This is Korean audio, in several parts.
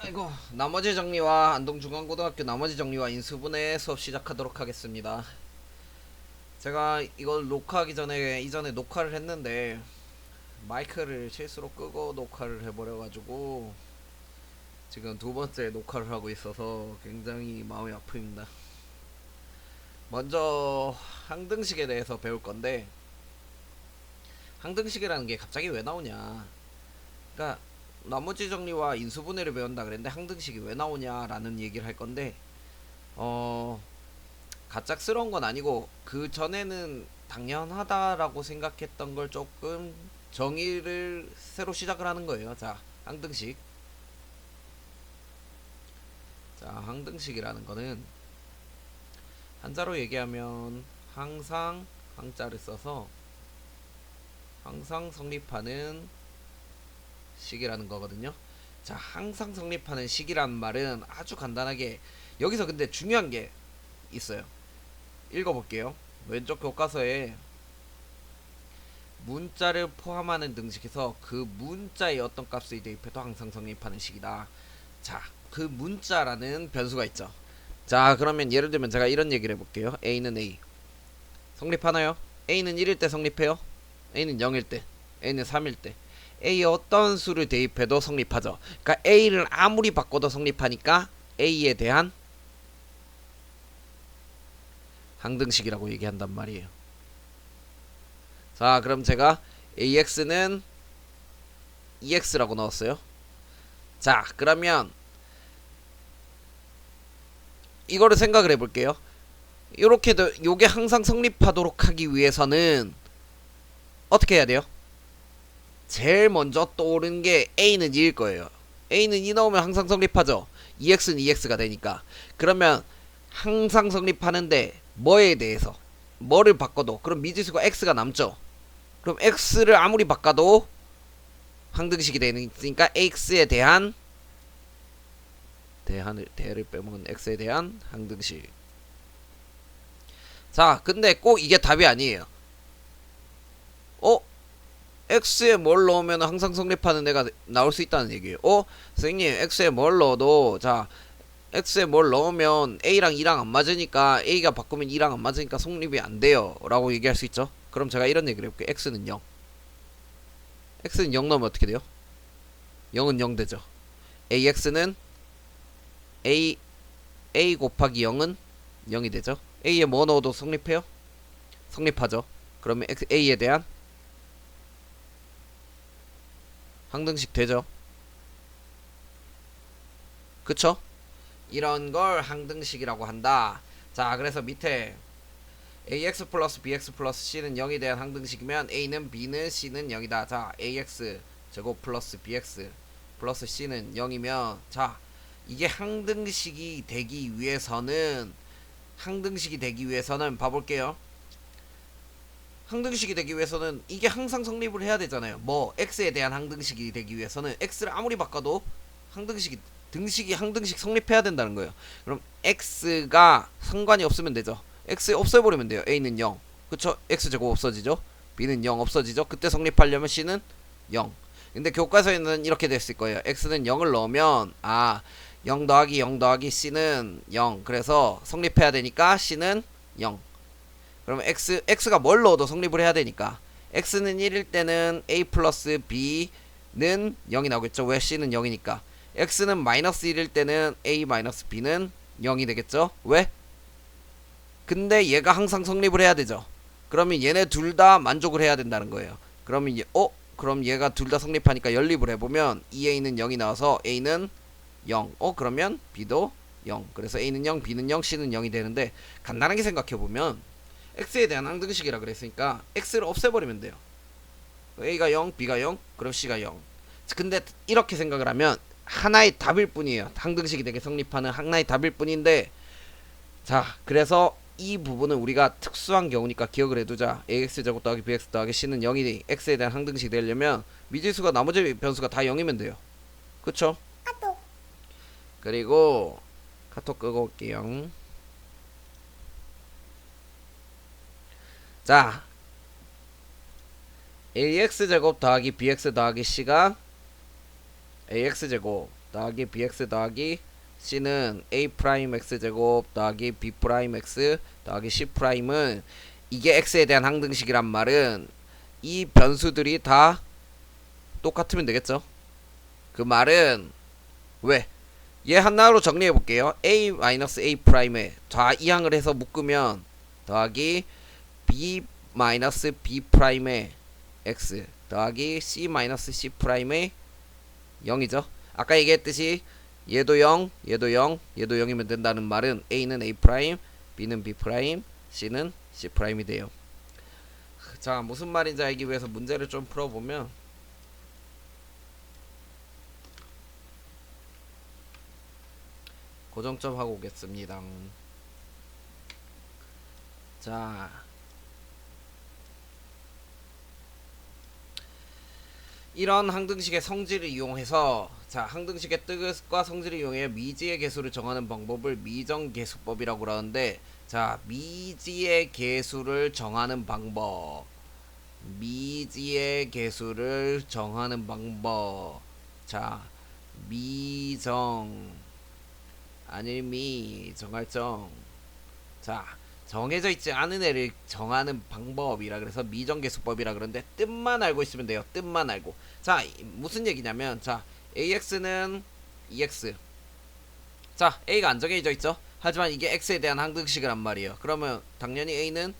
아이고, 나머지 정리와 안동중앙고등학교 나머지 정리와 인수분해 수업 시작하도록 하겠습니다. 제가 이걸 녹화하기 전에 이전에 녹화를 했는데 마이크를 실수로 끄고 녹화를 해버려가지고 지금 두 번째 녹화를 하고 있어서 굉장히 마음이 아픕니다. 먼저 항등식에 대해서 배울 건데, 항등식이라는 게 갑자기 왜 나오냐. 그러니까 나머지 정리와 인수분해를 배운다 그랬는데 항등식이 왜 나오냐라는 얘기를 할 건데, 어 갑작스러운 건 아니고 그 전에는 당연하다라고 생각했던 걸 조금 정의를 새로 시작을 하는 거예요. 자, 항등식. 자, 항등식이라는 거는 한자로 얘기하면 항상 항자를 써서 항상 성립하는 식이라는 거거든요. 자, 항상 성립하는 식이라는 말은 아주 간단하게, 여기서 근데 중요한 게 있어요. 읽어볼게요. 왼쪽 교과서에 문자를 포함하는 등식에서 그 문자의 어떤 값을 대입해도 항상 성립하는 식이다. 자, 그 문자라는 변수가 있죠. 자, 그러면 예를 들면 제가 이런 얘기를 해볼게요. A는 A 성립하나요? A는 1일 때 성립해요. A는 0일 때, A는 3일 때. A에 어떤 수를 대입해도 성립하죠. 그러니까 A를 아무리 바꿔도 성립하니까 A에 대한 항등식이라고 얘기한단 말이에요. 자, 그럼 제가 AX는 EX라고 넣었어요. 자, 그러면 이거를 생각을 해볼게요. 요렇게도 요게 항상 성립하도록 하기 위해서는 어떻게 해야 돼요? 제일 먼저 떠오르는 게 A는 2일 거예요. A는 2 넣으면 항상 성립하죠. EX는 EX가 되니까. 그러면 항상 성립하는데 뭐에 대해서 뭐를 바꿔도 그럼 미지수가 X가 남죠. 그럼 X를 아무리 바꿔도 항등식이 되니까 X에 대한 대를 빼먹은 X에 대한 항등식. 자, 근데 꼭 이게 답이 아니에요. X에 뭘 넣으면 항상 성립하는 애가 나올 수 있다는 얘기예요. 선생님, X에 뭘 넣어도, 자, X에 뭘 넣으면 A랑 2랑 안 맞으니까, A가 바꾸면 2랑 안 맞으니까 성립이 안 돼요 라고 얘기할 수 있죠. 그럼 제가 이런 얘기를 해볼게요. X는 0. X는 0 넣으면 어떻게 돼요? 0은 0 되죠. AX는 A 곱하기 0은 0이 되죠. A에 뭐 넣어도 성립해요? 성립하죠. 그러면 A에 대한 항등식 되죠. 그쵸? 이런 걸 항등식이라고 한다. 자, 그래서 밑에 ax 플러스 bx 플러스 c는 0에 대한 항등식이면 a는 b는 c는 0이다. 자, ax 제곱 플러스 bx 플러스 c는 0이면, 자, 이게 항등식이 되기 위해서는 봐볼게요. 항등식이 되기 위해서는 이게 항상 성립을 해야 되잖아요. 뭐 x에 대한 항등식이 되기 위해서는 x를 아무리 바꿔도 항등식 성립해야 된다는 거예요. 그럼 x가 상관이 없으면 되죠. x 없애버리면 돼요. a는 0. 그쵸? x제곱 없어지죠. b는 0 없어지죠. 그때 성립하려면 c는 0. 근데 교과서에는 이렇게 됐을 거예요. x는 0을 넣으면 0 더하기 0 더하기 c는 0. 그래서 성립해야 되니까 c는 0. 그러면 x가 뭘 넣어도 성립을 해야 되니까 x는 1일 때는 a 플러스 b는 0이 나오겠죠. 왜? c는 0이니까. x는 마이너스 1일 때는 a 마이너스 b는 0이 되겠죠. 왜? 근데 얘가 항상 성립을 해야 되죠. 그러면 얘네 둘 다 만족을 해야 된다는 거예요. 그러면 그럼 얘가 둘 다 성립하니까 연립을 해보면 2a는 0이 나와서 a는 0. 그러면 b도 0. 그래서 a는 0, b는 0, c는 0이 되는데, 간단하게 생각해보면 x에 대한 항등식이라 그랬으니까 x를 없애버리면 돼요. a가 0, b가 0, 그럼 c가 0. 근데 이렇게 생각을 하면 하나의 답일 뿐이에요. 항등식이 되게 성립하는 하나의 답일 뿐인데, 자, 그래서 이 부분은 우리가 특수한 경우니까 기억을 해두자. ax제곱 더하기 bx 더하기 c는 0이 x에 대한 항등식이 되려면 미지수가 나머지 변수가 다 0이면 돼요. 그쵸? 그리고 카톡 끄고 올게요. 자, ax제곱 더하기 bx 더하기 c가 ax제곱 더하기 bx 더하기 c는 a 프라임 x 제곱 더하기 b 프라임 x 더하기 c 프라임은 이게 x에 대한 항등식이란 말은 이 변수들이 다 똑같으면 되겠죠. 그 말은 왜? 얘 하나로 정리해 볼게요. a a 프라임에 좌이항을 해서 묶으면 더하기 b b 프라임의 x 더하기 c c 프라임의 0이죠. 아까 얘기했듯이 얘도 0, 얘도 0, 얘도 0이면 된다는 말은 a는 a 프라임, b는 b 프라임, c는 c 프라임이 돼요. 자, 무슨 말인지 알기 위해서 문제를 좀 풀어보면 고정점 하고 오겠습니다. 자, 이런 항등식의 성질을 이용해서 항등식의 뜻과 성질을 이용해 미지의 개수를 정하는 방법을 미정계수법이라고 그러는데, 자, 미지의 개수를 정하는 방법, 미지의 개수를 정하는 방법. 자, 미정 아닐 미 정할정. 자, 정해져 있지 않은 애를 정하는 방법이라 그래서 미정계수법이라 그러는데, 뜻만 알고 있으면 돼요. 뜻만 알고. 자, 무슨 얘기냐면, 자, ax는 ex. 자, a가 안 정해져 있죠. 하지만 이게 x에 대한 항등식이란 말이에요. 그러면 당연히 a는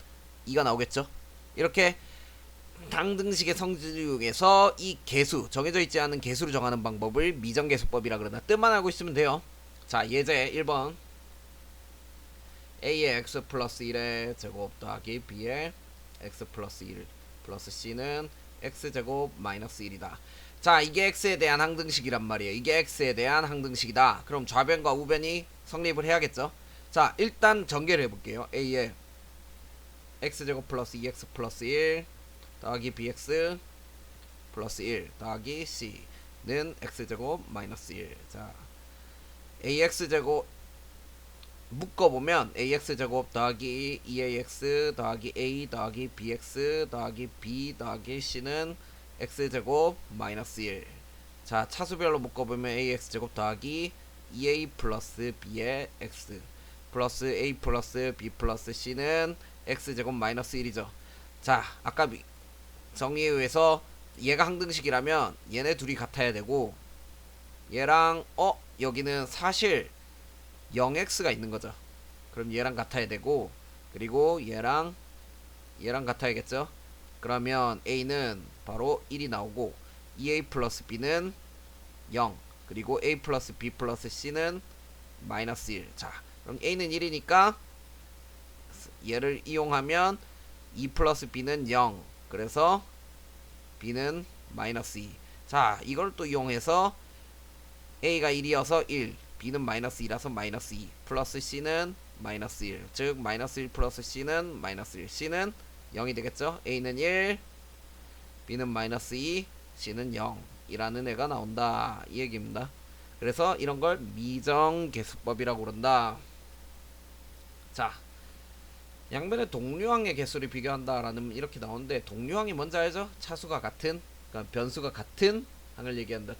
2가 나오겠죠. 이렇게 항등식의 성질을 이용해서 이 개수, 정해져 있지 않은 개수를 정하는 방법을 미정계수법이라 그러나 뜻만 알고 있으면 돼요. 자, 예제 1번 a의 x 플러스 1의 제곱 더하기 b의 x 플러스 1 플러스 c는 x제곱 마이너스 1이다. 자, 이게 x에 대한 항등식이란 말이에요. 이게 x에 대한 항등식이다. 그럼 좌변과 우변이 성립을 해야겠죠. 자, 일단 전개를 해볼게요. a의 x제곱 플러스 2x 플러스 1 더하기 bx 플러스 1 더하기 c는 x제곱 마이너스 1. 자, ax제곱 묶어보면 ax제곱 더하기 2ax 더하기 a 더하기 bx 더하기 b 더하기 c는 x제곱 마이너스 1. 자, 차수별로 묶어보면 ax제곱 더하기 2a 플러스 b의 x 플러스 a 플러스 b 플러스 c는 x제곱 마이너스 1이죠. 자, 아까 정의에 의해서 얘가 항등식이라면 얘네 둘이 같아야 되고, 얘랑 여기는 사실 0x가 있는 거죠. 그럼 얘랑 같아야 되고, 그리고 얘랑 같아야겠죠. 그러면 a는 바로 1이 나오고 2a 플러스 b는 0, 그리고 a 플러스 b 플러스 c는 마이너스 1. 자, 그럼 a는 1이니까 얘를 이용하면 2 플러스 b는 0, 그래서 b는 마이너스 2. 자, 이걸 또 이용해서 a가 1이어서 1, b는 마이너스 2라서 마이너스 2, 플러스 c는 마이너스 1, 즉 마이너스 1 플러스 c는 마이너스 1, c는 0이 되겠죠. a는 1, b는 마이너스 2, c는 0 이라는 애가 나온다, 이 얘기입니다. 그래서 이런 걸 미정계수법이라고 그런다. 자, 양변의 동류항의 개수를 비교한다라는 이렇게 나오는데, 동류항이 뭔지 알죠? 차수가 같은, 그러니까 변수가 같은 항을 얘기한다.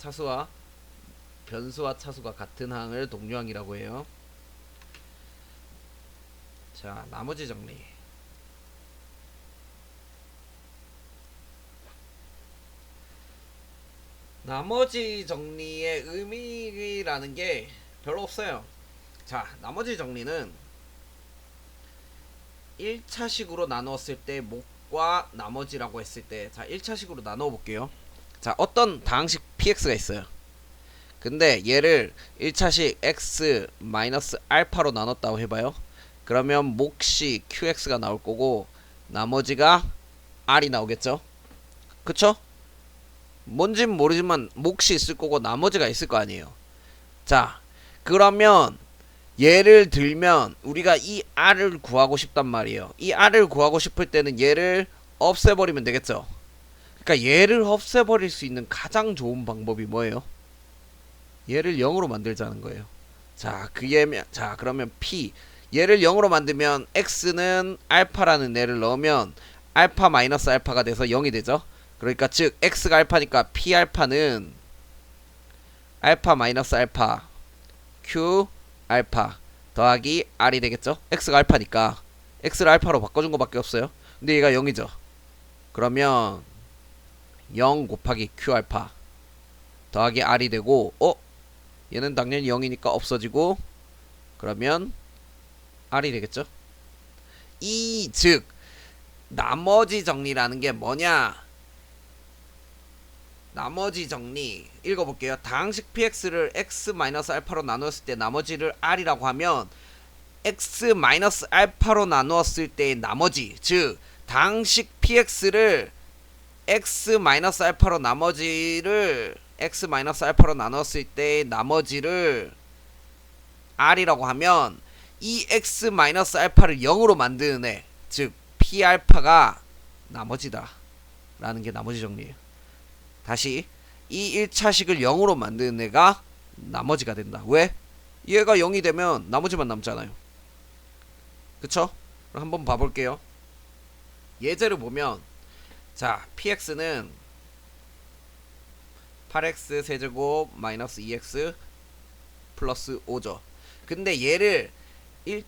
변수와 차수가 같은 항을 동류항이라고 해요. 자, 나머지 정리. 나머지 정리의 의미라는 게 별로 없어요. 자, 나머지 정리는 1차식으로 나누었을 때 목과 나머지라고 했을 때, 자, 1차식으로 나누어 볼게요. 자, 어떤 다항식 px가 있어요. 근데 얘를 1차식 x 마이너스 알파로 나눴다고 해봐요. 그러면 몫이 qx가 나올 거고 나머지가 r이 나오겠죠. 그쵸? 뭔진 모르지만 몫이 있을 거고 나머지가 있을 거 아니에요. 자, 그러면 예를 들면 우리가 이 r을 구하고 싶단 말이에요. 이 r을 구하고 싶을 때는 얘를 없애버리면 되겠죠. 그러니까 얘를 없애버릴 수 있는 가장 좋은 방법이 뭐예요? 얘를 0으로 만들자는 거예요. 자, 그러면 p, 얘를 0으로 만들면 x는 알파라는 애를 넣으면 알파 마이너스 알파가 돼서 0이 되죠. 그러니까 즉 x가 알파니까 p 알파는 알파 마이너스 알파 q 알파 더하기 r이 되겠죠? x가 알파니까 x를 알파로 바꿔준 거밖에 없어요. 근데 얘가 0이죠. 그러면 0 곱하기 q 알파 더하기 r이 되고 얘는 당연히 0이니까 없어지고 그러면 r이 되겠죠? 이 즉 나머지 정리라는 게 뭐냐? 나머지 정리 읽어볼게요. 다항식 px를 x-알파로 나누었을 때 나머지를 r이라고 하면 x-알파로 나누었을 때의 나머지, 즉 다항식 px를 x-알파로 나누었을 때의 나머지를 r이라고 하면 이 x-알파를 0으로 만드는 애, 즉 p알파가 나머지다 라는 게 나머지 정리예요. 다시 이 1차식을 0으로 만드는 애가 나머지가 된다. 왜? 얘가 0이 되면 나머지만 남잖아요. 그쵸? 그럼 한번 봐볼게요. 예제를 보면 자 px는 8x 세제곱 마이너스 2x 플러스 5죠. 근데 얘를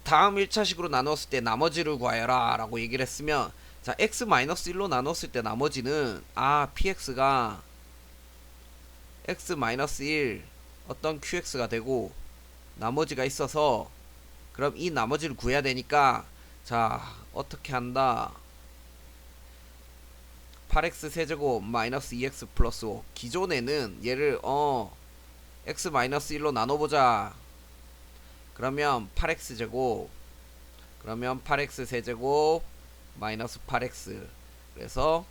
다음 1차식으로 나눴을 때 나머지를 구하여라 라고 얘기를 했으면 자 x-1로 나눴을 때 나머지는 px가 x-1 어떤 qx가 되고 나머지가 있어서 그럼 이 나머지를 구해야 되니까 자 어떻게 한다. 8x 세제곱 마이너스 2x 플러스 5 기존에는 얘를 x-1로 나눠보자. 그러면 8x 제곱 그러면 8x 세제곱 마이너스 8x 그래서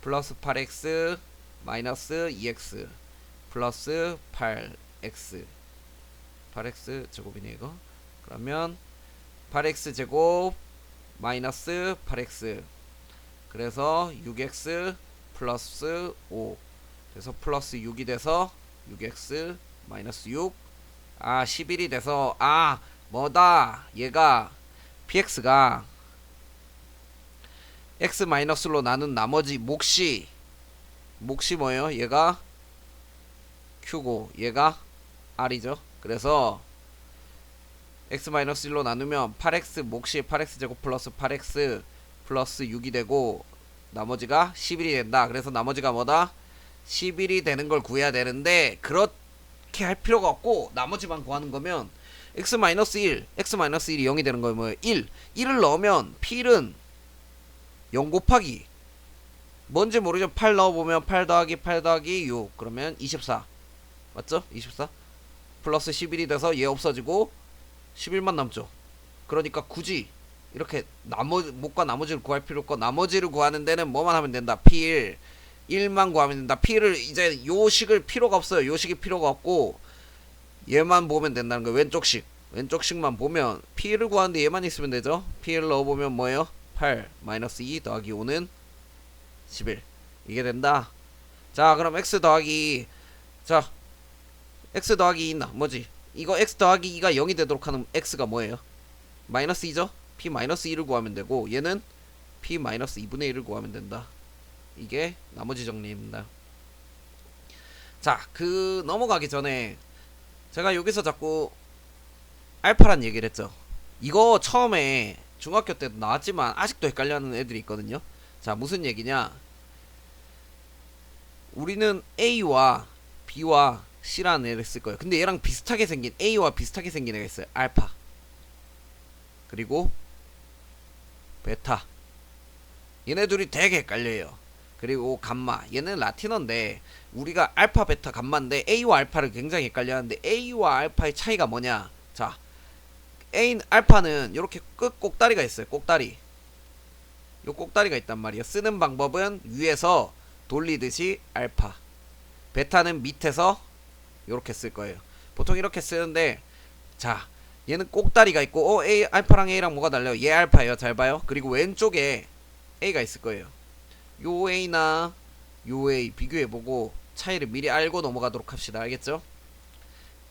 플러스 8x 마이너스 2x 플러스 8x 제곱이네 이거. 그러면 8x 제곱 마이너스 8x 그래서 6x 플러스 5 그래서 플러스 6이 돼서 6x 마이너스 6 11이 돼서 뭐다 얘가 px가 x-로 나눈 나머지 몫이 뭐예요? 얘가 q고 얘가 r이죠. 그래서 x-1로 나누면 8x 몫이 8x 제곱 플러스 8x 플러스 6이 되고 나머지가 11이 된다. 그래서 나머지가 뭐다? 11이 되는 걸 구해야 되는데 그렇게 할 필요가 없고 나머지만 구하는 거면 x-1 x-1이 0이 되는 거예요. 뭐예요? 1을 넣으면 p1은 0 곱하기 뭔지 모르죠. 8 넣어보면 8 더하기 6 그러면 24 맞죠? 24 플러스 11이 돼서 얘 없어지고 11만 남죠. 그러니까 굳이 이렇게 몫과 나머지를 구할 필요 없고 나머지를 구하는 데는 뭐만 하면 된다. P1 1만 구하면 된다. P를 이제 요식을 필요가 없어요. 요식이 필요가 없고 얘만 보면 된다는 거예요. 왼쪽식만 보면 P를 구하는데 얘만 있으면 되죠. P를 넣어보면 뭐예요? 8 마이너스 2 더하기 5는 11 이게 된다. 자 그럼 x 더하기 2나 뭐지? 이거 x 더하기 2가 0이 되도록 하는 x가 뭐예요? 마이너스 2죠? p 마이너스 2를 구하면 되고 얘는 p 마이너스 2분의 1을 구하면 된다. 이게 나머지 정리입니다. 자 넘어가기 전에 제가 여기서 자꾸 알파란 얘기를 했죠. 이거 처음에 중학교 때도 나왔지만 아직도 헷갈려하는 애들이 있거든요. 자 무슨 얘기냐, 우리는 A와 B와 C라는 애를 쓸 거예요. 근데 얘랑 비슷하게 생긴 A와 비슷하게 생긴 애가 있어요. 알파 그리고 베타 얘네 둘이 되게 헷갈려요. 그리고 감마 얘는 라틴어인데 우리가 알파 베타 감마인데 A와 알파를 굉장히 헷갈려하는데 A와 알파의 차이가 뭐냐. 자 알파는 이렇게 끝 꼭다리가 있어요. 꼭다리 요 꼭다리가 있단 말이에요. 쓰는 방법은 위에서 돌리듯이 알파, 베타는 밑에서 이렇게 쓸 거예요. 보통 이렇게 쓰는데 자 얘는 꼭다리가 있고 알파랑 A랑 뭐가 달라요? 얘 알파예요. 잘 봐요. 그리고 왼쪽에 A가 있을 거예요. 요 A나 요 A 비교해보고 차이를 미리 알고 넘어가도록 합시다. 알겠죠?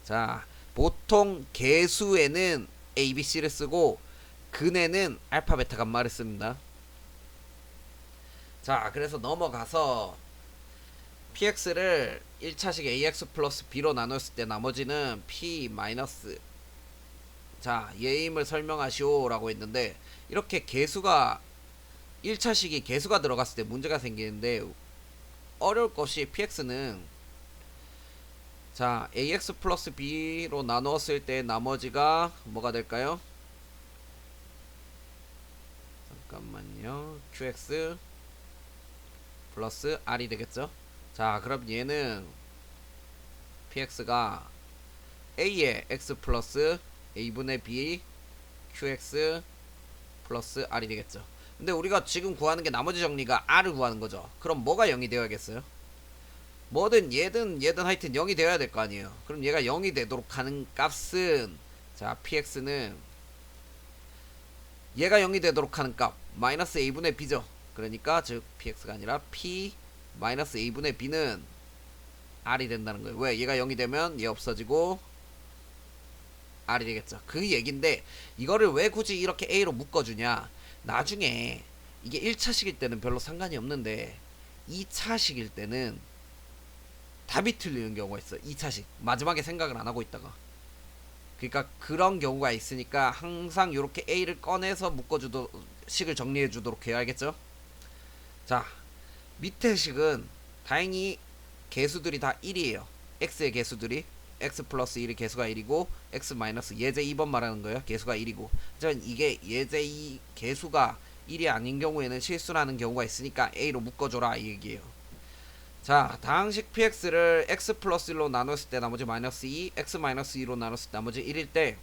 자 보통 개수에는 A, B, C를 쓰고 근에는 알파, 베타, 감마를 씁니다. 자 그래서 넘어가서 px를 1차식 ax 플러스 b로 나눴을 때 나머지는 p 마이너스, 자 얘임을 설명하시오 라고 했는데, 이렇게 개수가 1차식이 개수가 들어갔을 때 문제가 생기는데, 어려울 것이 px는 자 ax 플러스 b로 나누었을 때 나머지가 뭐가 될까요? 잠깐만요. qx 플러스 r이 되겠죠. 자 그럼 얘는 px가 a의 x 플러스 a분의 b qx 플러스 r이 되겠죠. 근데 우리가 지금 구하는 게 나머지 정리가 r을 구하는 거죠. 그럼 뭐가 0이 되어야겠어요? 뭐든 얘든 하여튼 0이 되어야 될 거 아니에요. 그럼 얘가 0이 되도록 하는 값은, 자 px는 얘가 0이 되도록 하는 값 마이너스 a분의 b죠. 그러니까 즉 px가 아니라 p 마이너스 a분의 b는 r이 된다는 거예요. 왜? 얘가 0이 되면 얘 없어지고 r이 되겠죠. 그 얘긴데, 이거를 왜 굳이 이렇게 a로 묶어주냐, 나중에 이게 1차식일 때는 별로 상관이 없는데 2차식일 때는 답이 틀리는 경우가 있어. 2차식 마지막에 생각을 안 하고 있다가, 그러니까 그런 경우가 있으니까 항상 이렇게 a를 꺼내서 묶어주도 식을 정리해 주도록 해야 알겠죠. 자 밑에 식은 다행히 개수들이 다 1이에요 x의 개수들이. x 플러스 1이 개수가 1이고 x 마이너스 예제 2번 말하는 거예요. 개수가 1이고. 하지만 이게 예제 2 개수가 1이 아닌 경우에는 실수라는 경우가 있으니까 a로 묶어줘라 이 얘기예요. 자 다항식 px를 x 플러스 1로 나눴을 때 나머지 마이너스 2, x 마이너스 2로 나눴을 때 나머지 1일 때,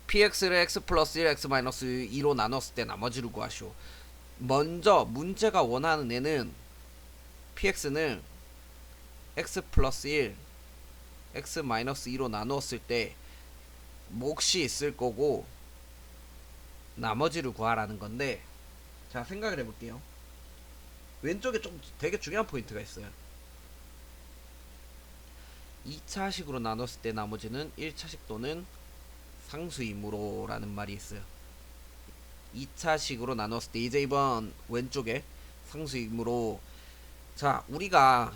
px를 x 플러스 1, x 마이너스 2로 나눴을 때 나머지를 구하시오. 먼저 문제가 원하는 애는 px는 x 플러스 1, x 마이너스 2로 나누었을 때 몫이 있을 거고 나머지를 구하라는 건데, 자 생각을 해볼게요. 왼쪽에 좀 되게 중요한 포인트가 있어요. 2차식으로 나눴을 때 나머지는 1차식 또는 상수이므로 라는 말이 있어요. 2차식으로 나눴을 때 이제 이번 왼쪽에 상수이므로, 자 우리가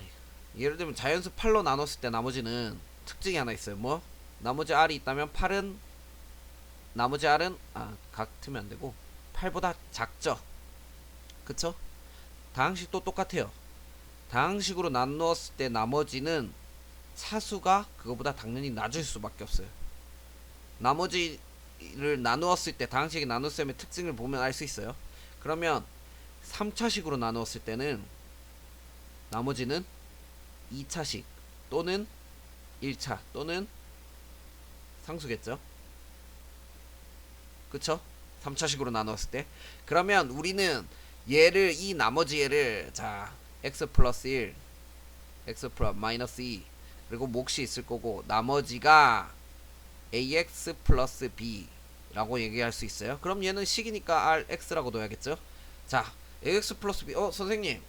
예를 들면 자연수 8로 나눴을 때 나머지는 특징이 하나 있어요. 뭐? 나머지 r이 있다면 8은, 나머지 r은 같으면 안되고 8보다 작죠. 그쵸? 다항식도 똑같아요. 다항식으로 나누었을 때 나머지는 차수가 그거보다 당연히 낮을 수밖에 없어요. 나머지를 나누었을 때 다항식이 나눗셈의 특징을 보면 알 수 있어요. 그러면 3차식으로 나누었을 때는 나머지는 2차식 또는 1차 또는 상수겠죠. 그쵸? 3차식으로 나누었을 때. 그러면 우리는 얘를, 이 나머지 얘를, 자 x 플러스 1, x 플러스 마이너스 2, 그리고 몫이 있을 거고 나머지가 ax 플러스 b 라고 얘기할 수 있어요. 그럼 얘는 식이니까 rx라고 둬야겠죠. 자 ax 플러스 b, 선생님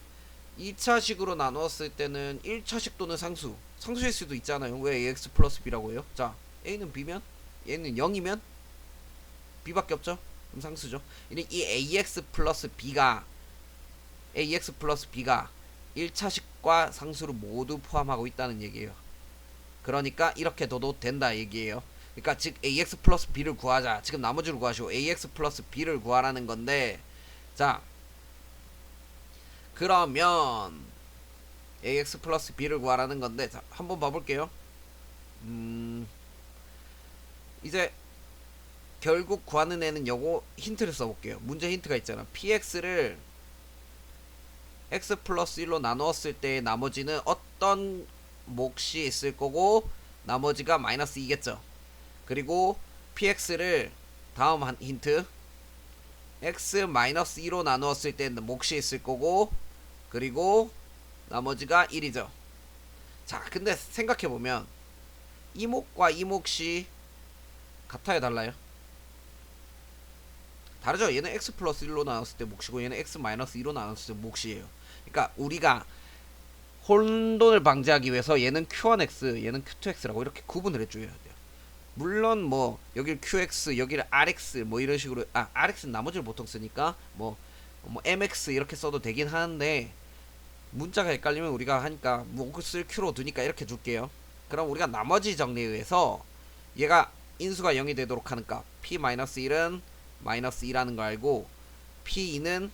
2차식으로 나누었을 때는 1차식 또는 상수일 수도 있잖아요. 왜 ax 플러스 b라고 해요? 자 a는 b면, 얘는 0이면 b밖에 없죠. 그럼 상수죠. 이 ax 플러스 b가 1차식과 상수를 모두 포함하고 있다는 얘기예요. 그러니까 이렇게 둬도 된다 얘기예요. 그러니까 즉 ax 플러스 b를 구하자. 지금 나머지를 구하시오. ax 플러스 b를 구하라는 건데, 자 그러면 ax 플러스 b를 구하라는 건데, 자 한번 봐볼게요. 이제 결국 구하는 애는 요거 힌트를 써볼게요. 문제 힌트가 있잖아. px를 x 플러스 1로 나누었을 때 나머지는 어떤 몫이 있을 거고 나머지가 마이너스 2겠죠. 그리고 px를 다음 한 힌트, x 마이너스 2로 나누었을 때 몫이 있을 거고 그리고 나머지가 1이죠. 자 근데 생각해보면 이 몫과 이 몫이 같아요 달라요? 다르죠. 얘는 x 플러스 1로 나눴을 때 몫이고 얘는 x 마이너스 2로 나눴을 때 몫이에요. 그러니까 우리가 혼돈을 방지하기 위해서 얘는 q1x 얘는 q2x라고 이렇게 구분을 해줘야 돼요. 물론 뭐 여길 qx 여기를 rx 뭐 이런 식으로, rx는 나머지를 보통 쓰니까 뭐 mx 이렇게 써도 되긴 하는데, 문자가 헷갈리면 우리가 하니까 몫을 Q로 두니까 이렇게 줄게요. 그럼 우리가 나머지 정리에 의해서 얘가 인수가 0이 되도록 하는 값 P-1은 마이너스 2라는 거 알고 P2는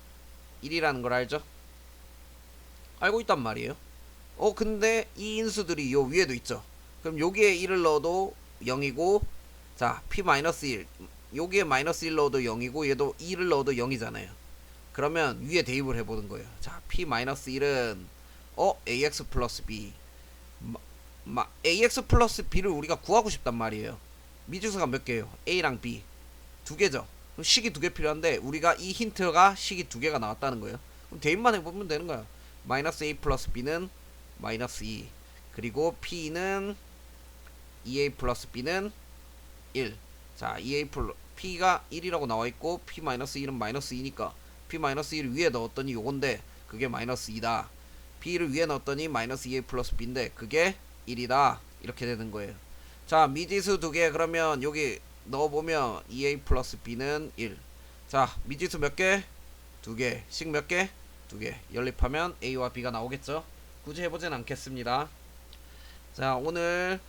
1이라는 걸 알죠? 알고 있단 말이에요. 근데 이 인수들이 요 위에도 있죠. 그럼 여기에 1을 넣어도 0이고, 자 P-1 여기에 마이너스 1 넣어도 0이고 얘도 2를 넣어도 0이잖아요. 그러면 위에 대입을 해보는 거예요. 자 P-1은 AX 플러스 B AX 플러스 B를 우리가 구하고 싶단 말이에요. 미지수가 몇 개예요? A랑 B 두 개죠. 그럼 식이 두 개 필요한데 우리가 이 힌트가 식이 두 개가 나왔다는 거예요. 그럼 대입만 해보면 되는 거야. 마이너스 A 플러스 B는 마이너스 2 그리고 P는 2A 플러스 B는 1. 자 2A 플러스 P가 1이라고 나와있고 P-1은 마이너스 2니까 P-1을 위에 넣었더니 요건데 그게 마이너스 2다. B를 위에 넣었더니 마이너스 2A 플러스 B인데 그게 1이다. 이렇게 되는 거예요. 자 미지수 두 개 그러면 여기 넣어보면 2A 플러스 B는 1. 자 미지수 몇 개? 두 개. 식 몇 개? 두 개. 연립하면 A와 B가 나오겠죠. 굳이 해보진 않겠습니다. 자 오늘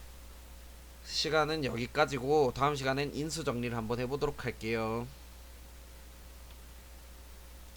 시간은 여기까지고 다음 시간엔 인수 정리를 한번 해보도록 할게요.